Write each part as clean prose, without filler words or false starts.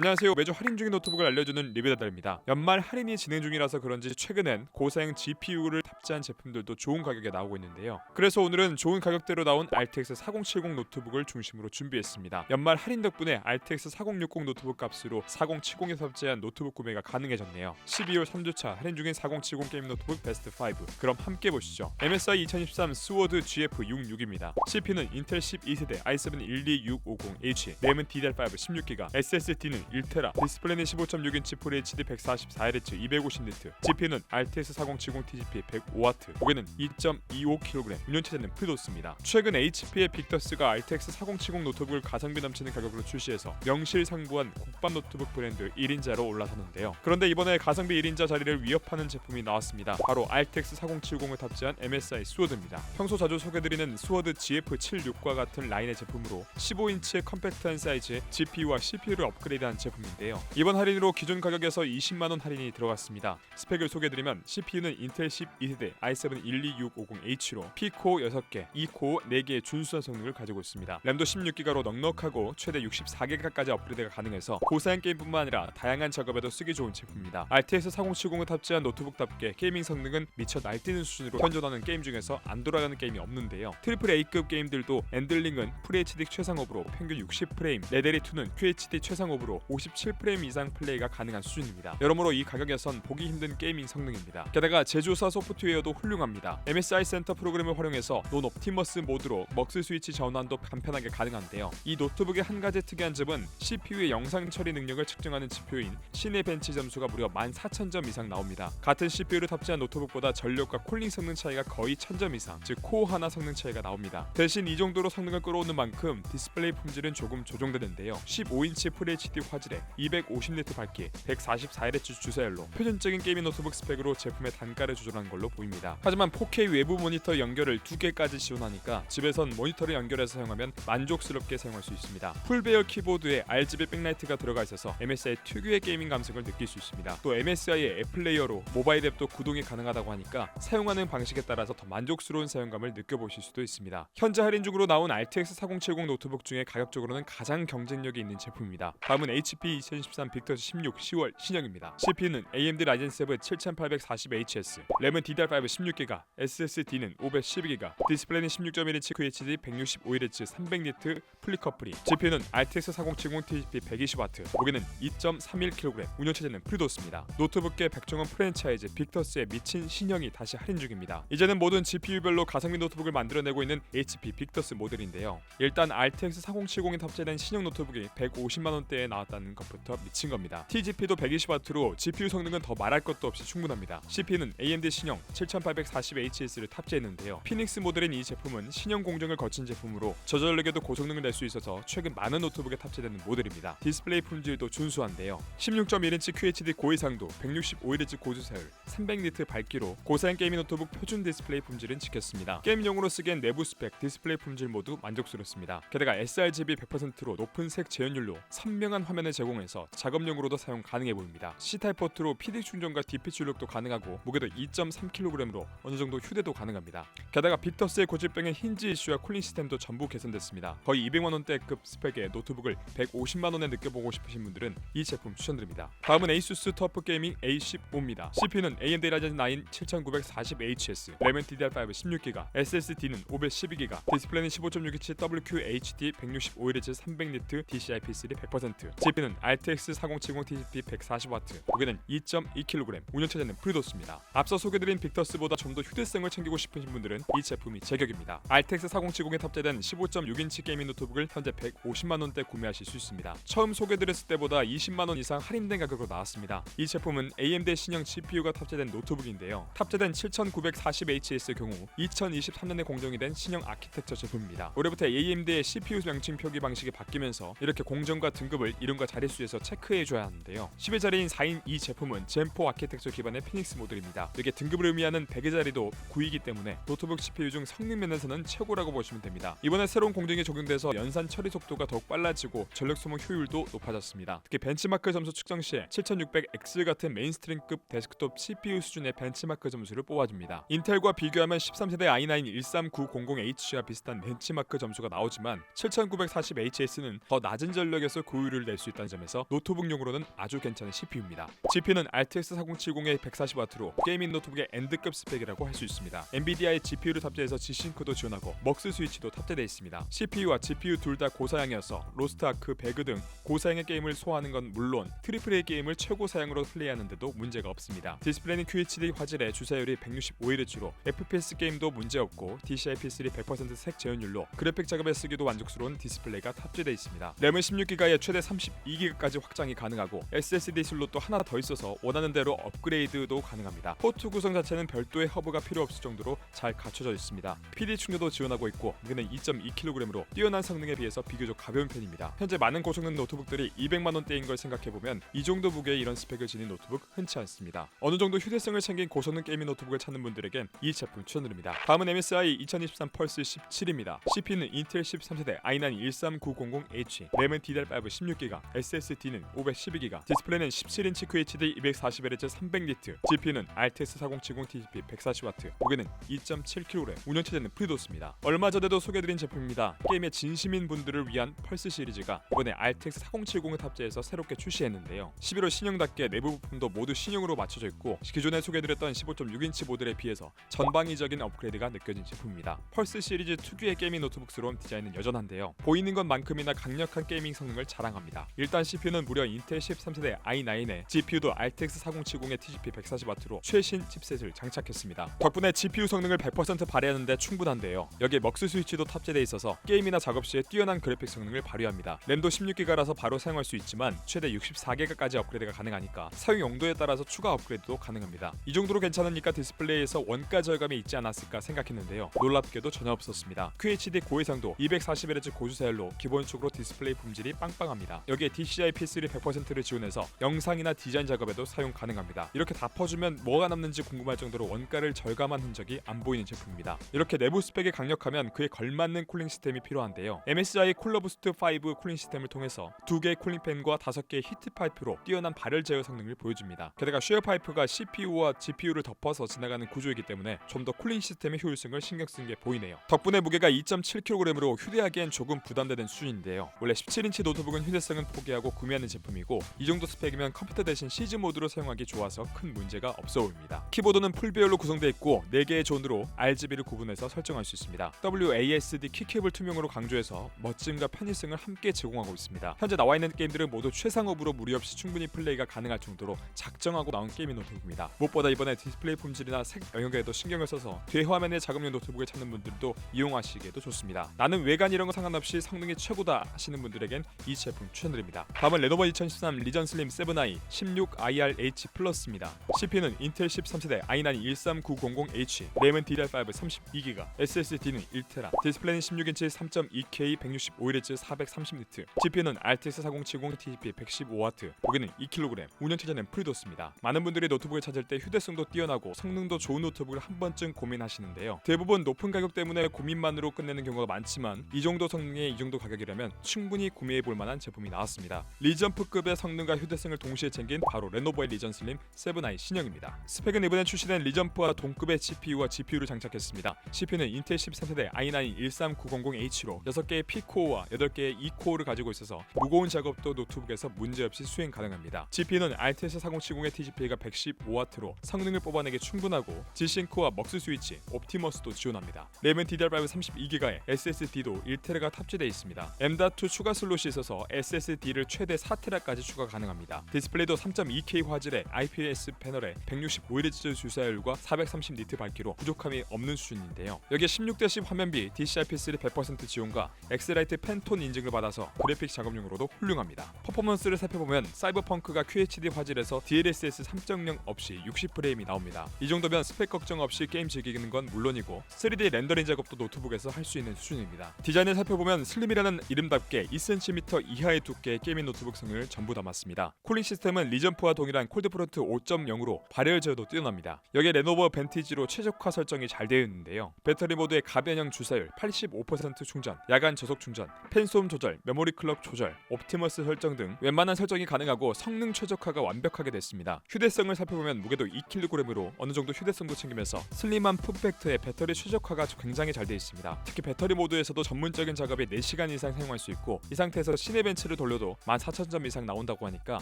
안녕하세요. 매주 할인 중인 노트북을 알려주는 리뷰다달입니다. 연말 할인이 진행 중이라서 그런지 최근엔 고사양 GPU를 탑재한 제품들도 좋은 가격에 나오고 있는데요. 그래서 오늘은 좋은 가격대로 나온 RTX 4070 노트북을 중심으로 준비했습니다. 연말 할인 덕분에 RTX 4060 노트북 값으로 4070에 탑재한 노트북 구매가 가능해졌네요. 12월 3주차 할인 중인 4070 게임 노트북 베스트 5. 그럼 함께 보시죠. MSI 2013 스워드 GF66입니다. CPU는 인텔 12세대 i7 12650H, 램은 DDR5 16GB, SSD는 1TB, 디스플레이는 15.6인치 FHD 144Hz 250니트, GPU는 RTX 4070 TGP 105W, 무게는 2.25kg, 운영체제는 프리도스입니다. 최근 HP의 빅더스가 RTX 4070 노트북을 가성비 넘치는 가격으로 출시해서 명실상부한 국밥 노트북 브랜드 1인자로 올라섰는데요. 그런데 이번에 가성비 1인자 자리를 위협하는 제품이 나왔습니다. 바로 RTX 4070을 탑재한 MSI 스워드입니다. 평소 자주 소개드리는 스워드 GF76과 같은 라인의 제품으로 15인치의 컴팩트한 사이즈의 GPU와 CPU를 업그레이드한 제품인데요. 이번 할인으로 기존 가격에서 20만원 할인이 들어갔습니다. 스펙을 소개드리면 CPU는 인텔 12세대 i7 12650H로 P코어 6개, E코어 4개의 준수한 성능을 가지고 있습니다. 램도 16GB로 넉넉하고 최대 64GB까지 업그레이드가 가능해서 고사양 게임뿐만 아니라 다양한 작업에도 쓰기 좋은 제품입니다. RTX 4070을 탑재한 노트북답게 게이밍 성능은 미쳐 날뛰는 수준으로 현존하는 게임 중에서 안 돌아가는 게임이 없는데요. AAA급 게임들도 엔들링은 FHD 최상업으로 평균 60프레임, 레데리2는 QHD 최상업으로 57프레임 이상 플레이가 가능한 수준입니다. 여러모로 이 가격에선 보기 힘든 게이밍 성능입니다. 게다가 제조사 소프트웨어도 훌륭합니다. MSI 센터 프로그램을 활용해서 논 옵티머스 모드로 먹스 스위치 전환도 간편하게 가능한데요. 이 노트북의 한 가지 특이한 점은 CPU의 영상 처리 능력을 측정하는 지표인 시네벤치 점수가 무려 14,000점 이상 나옵니다. 같은 CPU를 탑재한 노트북보다 전력과 쿨링 성능 차이가 거의 1000점 이상, 즉 코어 하나 성능 차이가 나옵니다. 대신 이 정도로 성능을 끌어오는 만큼 디스플레이 품질은 조금 조정되는데요. 15인치 FHD 화질에 250니트 밝기, 144Hz 주사열로 표준적인 게이밍 노트북 스펙으로 제품의 단가를 조절한 걸로 보입니다. 하지만 4K 외부 모니터 연결을 2개까지 지원하니까 집에선 모니터를 연결해서 사용하면 만족스럽게 사용할 수 있습니다. 풀배열 키보드에 RGB 백라이트가 들어가 있어서 MSI 특유의 게이밍 감성을 느낄 수 있습니다. 또 MSI의 앱 플레이어로 모바일 앱도 구동이 가능하다고 하니까 사용하는 방식에 따라서 더 만족스러운 사용감을 느껴보실 수도 있습니다. 현재 할인 중으로 나온 RTX 4070 노트북 중에 가격적으로는 가장 경쟁력이 있는 제품입니다. 다음은 HP 2013 빅더스 16 10월 신형입니다. CPU는 AMD 라이젠 7 7840HS, 램은 DDR5 16GB, SSD는 512GB, 디스플레이는 16.1인치 QHD 165Hz 300니트 플립커플이, GPU는 RTX 4070 TGP 120W, 무게는 2.31kg, 운영체제는 프리도스입니다. 노트북계 백종원 프랜차이즈 빅더스의 미친 신형이 다시 할인 중입니다. 이제는 모든 GPU별로 가성비 노트북을 만들어내고 있는 HP 빅더스 모델인데요. 일단 RTX 4070에 탑재된 신형 노트북이 150만원대에 나왔다는 것부터 미친 겁니다. TGP도 120W로 GPU 성능은 더 말할 것도 없이 충분합니다. CPU는 AMD 신형 7840HS를 탑재했는데요. 피닉스 모델인 이 제품은 신형 공정을 거친 제품으로 저전력에도 고성능을 낼 수 있어서 최근 많은 노트북에 탑재되는 모델입니다. 디스플레이 품질도 준수한데요. 16.1인치 QHD 고해상도, 165Hz 고주사율, 300니트 밝기로 고사양 게이밍 노트북 표준 디스플레이 품질은 지켰습니다. 게임용으로 쓰기엔 내부 스펙, 디스플레이 품질 모두 만족스럽습니다. 게다가 sRGB 100%로 높은 색 재현율로 선명한 화면을 제공해서 작업용으로도 사용 가능해 보입니다. C타입 포트로 PD 충전과 DP 출력도 가능하고 무게도 2.3kg으로 어느정도 휴대도 가능합니다. 게다가 빅더스의 고질병인 힌지 이슈와 쿨링 시스템도 전부 개선됐습니다. 거의 200만원대급 스펙의 노트북을 150만원에 느껴보고 싶으신 분들은 이 제품 추천드립니다. 다음은 ASUS 터프 게이밍 A15입니다. CPU는 AMD 라이젠 9 7940HS, 램은 DDR5 16GB, SSD는 512GB, 디스플레이는 15.6인치 WQHD 165Hz 300니트 DCI-P3 100%, GPU는 RTX 4070 TGP 140W, 무게는 2.2kg, 운영체제는 프리도스입니다. 앞서 소개드린 빅더스보다 좀 더 휴대성을 챙기고 싶으신 분들은 이 제품이 제격입니다. RTX 4070에 탑재된 15.6인치 게이밍 노트북을 현재 150만원대 구매하실 수 있습니다. 처음 소개드렸을 때보다 20만원 이상 할인된 가격으로 나왔습니다. 이 제품은 AMD 신형 GPU가 탑재된 노트북인데요. 탑재된 7940HS 경우 2023년에 공정이 된 신형 아키텍처 제품입니다. 올해부터 AMD의 CPU 명칭 표기 방식이 바뀌면서 이렇게 공정과 등급을 이름과 자릿수에서 체크해줘야 하는데요. 10의 자리인 4인 이 제품은 젠4 아키텍처 기반의 피닉스 모델입니다. 이게 등급을 의미하는 100의 자리도 9이기 때문에 노트북 CPU 중 성능 면에서는 최고라고 보시면 됩니다. 이번에 새로운 공정이 적용돼서 연산 처리 속도가 더욱 빨라지고 전력 소모 효율도 높아졌습니다. 특히 벤치마크 점수 측정 시에 7600X 같은 메인스트림급 데스크톱 CPU 수준의 벤치마크 점수를 뽑아줍니다. 인텔과 비교하면 13세대 i9 13900H와 비슷한 벤치마크 점수가 나오지만 7940HS는 더 낮은 전력에서 고효율을 낼 수 수 있다는 점에서 노트북용으로는 아주 괜찮은 CPU입니다. GPU는 RTX 4070의 140W로 게이밍 노트북의 엔드급 스펙이라고 할 수 있습니다. 엔비디아의 GPU를 탑재해서 G싱크도 지원하고 먹스 스위치도 탑재되어 있습니다. CPU와 GPU 둘 다 고사양이어서 로스트 아크, 배그 등 고사양의 게임을 소화하는 건 물론 AAA 게임을 최고 사양으로 플레이하는데도 문제가 없습니다. 디스플레이는 QHD 화질에 주사율이 165Hz로 FPS 게임도 문제없고 DCI-P3 100% 색 재현율로 그래픽 작업에 쓰기도 만족스러운 디스플레이가 탑재되어 있습니다. 램은 16GB에 최대 32GB까지 확장이 가능하고 SSD 슬롯도 하나 더 있어서 원하는 대로 업그레이드도 가능합니다. 포트 구성 자체는 별도의 허브가 필요 없을 정도로 잘 갖춰져 있습니다. PD 충전도 지원하고 있고 무게는 2.2kg으로 뛰어난 성능에 비해서 비교적 가벼운 편입니다. 현재 많은 고성능 노트북들이 200만원대인 걸 생각해보면 이 정도 무게의 이런 스펙을 지닌 노트북 흔치 않습니다. 어느 정도 휴대성을 챙긴 고성능 게이밍 노트북을 찾는 분들에겐 이 제품 추천드립니다. 다음은 MSI 2023 펄스 17입니다. CPU는 인텔 13세대 i9 13900H, 램은 DDR5 16GB, SSD는 512GB, 디스플레이는 17인치 QHD 240Hz 300니트, GPU는 RTX 4070 TDP 140W, 무게는 2.7kg, 운영체제는 프리도스입니다. 얼마 전에도 소개드린 제품입니다. 게임에 진심인 분들을 위한 펄스 시리즈가 이번에 RTX 4070을 탑재해서 새롭게 출시했는데요. 11월 신형답게 내부 부품도 모두 신형으로 맞춰져 있고 기존에 소개드렸던 15.6인치 모델에 비해서 전방위적인 업그레이드가 느껴진 제품입니다. 펄스 시리즈 특유의 게이밍 노트북스러운 디자인은 여전한데요. 보이는 것만큼이나 강력한 게이밍 성능을 자랑합니다. 일단 CPU는 무려 인텔 13세대 i9에 GPU도 RTX 4070의 TDP 140W로 최신 칩셋을 장착했습니다. 덕분에 GPU 성능을 100% 발휘하는데 충분한데요. 여기에 먹스 스위치도 탑재되어 있어서 게임이나 작업 시에 뛰어난 그래픽 성능을 발휘합니다. 램도 16GB라서 바로 사용할 수 있지만 최대 64GB까지 업그레이드가 가능하니까 사용 용도에 따라서 추가 업그레이드도 가능합니다. 이 정도로 괜찮으니까 디스플레이에서 원가 절감이 있지 않았을까 생각했는데요. 놀랍게도 전혀 없었습니다. QHD 고해상도 240Hz 고주사율로 기본적으로 디스플레이 품질이 빵빵합니다. 여기에 DCI-P3 100%를 지원해서 영상이나 디자인 작업에도 사용 가능합니다. 이렇게 다 퍼주면 뭐가 남는지 궁금할 정도로 원가를 절감한 흔적이 안 보이는 제품입니다. 이렇게 내부 스펙이 강력하면 그에 걸맞는 쿨링 시스템이 필요한데요. MSI 쿨러부스트 5 쿨링 시스템을 통해서 2개의 쿨링팬과 5개의 히트 파이프로 뛰어난 발열 제어 성능을 보여줍니다. 게다가 쉐어 파이프가 CPU와 GPU를 덮어서 지나가는 구조이기 때문에 좀 더 쿨링 시스템의 효율성을 신경 쓴 게 보이네요. 덕분에 무게가 2.7kg으로 휴대하기엔 조금 부담되는 수준인데요. 원래 17인치 노트북은 휴대성은 포기하고 구매하는 제품이고 이 정도 스펙이면 컴퓨터 대신 시즈 모드로 사용하기 좋아서 큰 문제가 없어 보입니다. 키보드는 풀배열로 구성되어 있고 4개의 존으로 RGB를 구분해서 설정할 수 있습니다. WASD 키캡을 투명으로 강조해서 멋짐과 편의성을 함께 제공하고 있습니다. 현재 나와 있는 게임들은 모두 최상업으로 무리 없이 충분히 플레이가 가능할 정도로 작정하고 나온 게이밍 노트북입니다. 무엇보다 이번에 디스플레이 품질이나 색 영역에도 신경을 써서 대화면의 작업용 노트북을 찾는 분들도 이용하시기에도 좋습니다. 나는 외관 이런 거 상관없이 성능이 최고다 하시는 분들에겐 이 제품 추천드립니다. 다음은 레노버 2013 리전 슬림 7i 16IRH 플러스입니다. CPU는 인텔 13세대 i9 13900H, 램은 DDR5 32GB, SSD는 1TB, 디스플레이는 16인치 3.2K 165Hz 430니트, GPU는 RTX 4070 TDP 115W, 무게는 2kg, 운영체제는 프리도스입니다. 많은 분들이 노트북을 찾을 때 휴대성도 뛰어나고 성능도 좋은 노트북을 한 번쯤 고민하시는데요. 대부분 높은 가격 때문에 고민만으로 끝내는 경우가 많지만 이 정도 성능에 이 정도 가격이라면 충분히 구매해볼 만한 제품이 나왔습니다. 리전프급의 성능과 휴대성을 동시에 챙긴 바로 레노버의 리전 슬림 7i 신형입니다. 스펙은 이번에 출시된 리전프와 동급의 CPU와 GPU를 장착했습니다. CPU는 인텔 13세대 i9 13900H로 6개의 P코어와 8개의 E코어를 가지고 있어서 무거운 작업도 노트북에서 문제없이 수행 가능합니다. GPU는 RTX 4070의 TDP가 115W로 성능을 뽑아내기 충분하고 G싱크와 먹스 스위치, 옵티머스도 지원합니다. 램은 DDR5 32GB에 SSD도 1TB가 탑재되어 있습니다. M.2 추가 슬롯이 있어서 SSD를 최대 4TB까지 추가 가능합니다. 디스플레이도 3.2K 화질의 IPS 패널에 165Hz 주사율과 430니트 밝기로 부족함이 없는 수준인데요. 여기에 16:10 화면비, DCI-P3 100% 지원과 엑스라이트 펜톤 인증을 받아서 그래픽 작업용으로도 훌륭합니다. 퍼포먼스를 살펴보면 사이버펑크가 QHD 화질에서 DLSS 3.0 없이 60프레임이 나옵니다. 이 정도면 스펙 걱정 없이 게임 즐기는 건 물론이고 3D 렌더링 작업도 노트북에서 할 수 있는 수준입니다. 디자인을 살펴보면 슬림이라는 이름답게 2cm 이하의 두께의 게이밍 노트북 성능을 전부 담았습니다. 쿨링 시스템은 리전프와 동일한 콜드프론트 5.0으로 발열 제어도 뛰어납니다. 여기에 레노버 벤티지로 최적화 설정이 잘 되어 있는데요. 배터리 모드의 가변형 주사율, 85% 충전, 야간 저속 충전, 팬소음 조절, 메모리 클럭 조절, 옵티머스 설정 등 웬만한 설정이 가능하고 성능 최적화가 완벽하게 됐습니다. 휴대성을 살펴보면 무게도 2kg으로 어느 정도 휴대성도 챙기면서 슬림한 폼팩트에 배터리 최적화가 굉장히 잘 되어 있습니다. 특히 배터리 모드에서도 전문적인 작업에 4시간 이상 사용할 수 있고 이 상태에서 시네벤치를 돌려 올려도 14,000점 이상 나온다고 하니까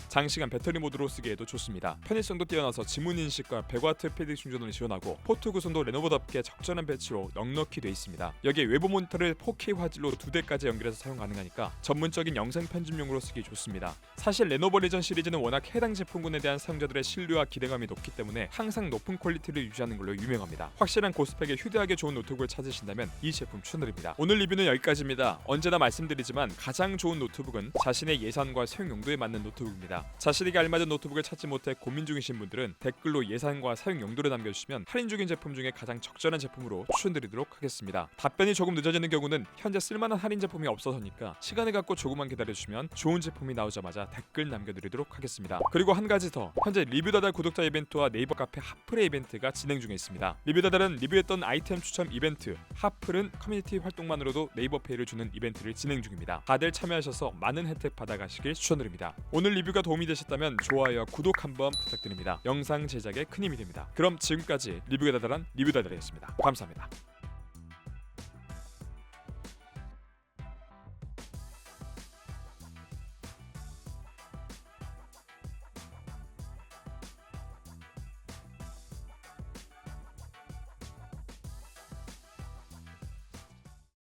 장시간 배터리 모드로 쓰기에도 좋습니다. 편의성도 뛰어나서 지문 인식과 100W PD 충전을 지원하고 포트 구성도 레노버답게 적절한 배치로 넉넉히 돼 있습니다. 여기에 외부 모니터를 4K 화질로 2대까지 연결해서 사용 가능하니까 전문적인 영상 편집용으로 쓰기 좋습니다. 사실 레노버 리전 시리즈는 워낙 해당 제품군에 대한 사용자들의 신뢰와 기대감이 높기 때문에 항상 높은 퀄리티를 유지하는 걸로 유명합니다. 확실한 고스펙에 휴대하기 좋은 노트북을 찾으신다면 이 제품 추천드립니다. 오늘 리뷰는 여기까지입니다. 언제나 말씀드리지만 가장 좋은 노트북은 자신의 예산과 사용 용도에 맞는 노트북입니다. 자신에게 알맞은 노트북을 찾지 못해 고민 중이신 분들은 댓글로 예산과 사용 용도를 남겨주시면 할인 중인 제품 중에 가장 적절한 제품으로 추천드리도록 하겠습니다. 답변이 조금 늦어지는 경우는 현재 쓸만한 할인 제품이 없어서니까 시간을 갖고 조금만 기다려주시면 좋은 제품이 나오자마자 댓글 남겨드리도록 하겠습니다. 그리고 한 가지 더, 현재 리뷰다달 구독자 이벤트와 네이버 카페 핫플의 이벤트가 진행 중에 있습니다. 리뷰다달은 리뷰했던 아이템 추첨 이벤트, 핫플은 커뮤니티 활동만으로도 네이버 페이를 주는 이벤트를 진행 중입니다. 다들 참여하셔서 많은 혜택 받아가시길 추천드립니다. 오늘 리뷰가 도움이 되셨다면 좋아요와 구독 한번 부탁드립니다. 영상 제작에 큰 힘이 됩니다. 그럼 지금까지 리뷰가 다달한 리뷰다달이었습니다. 감사합니다.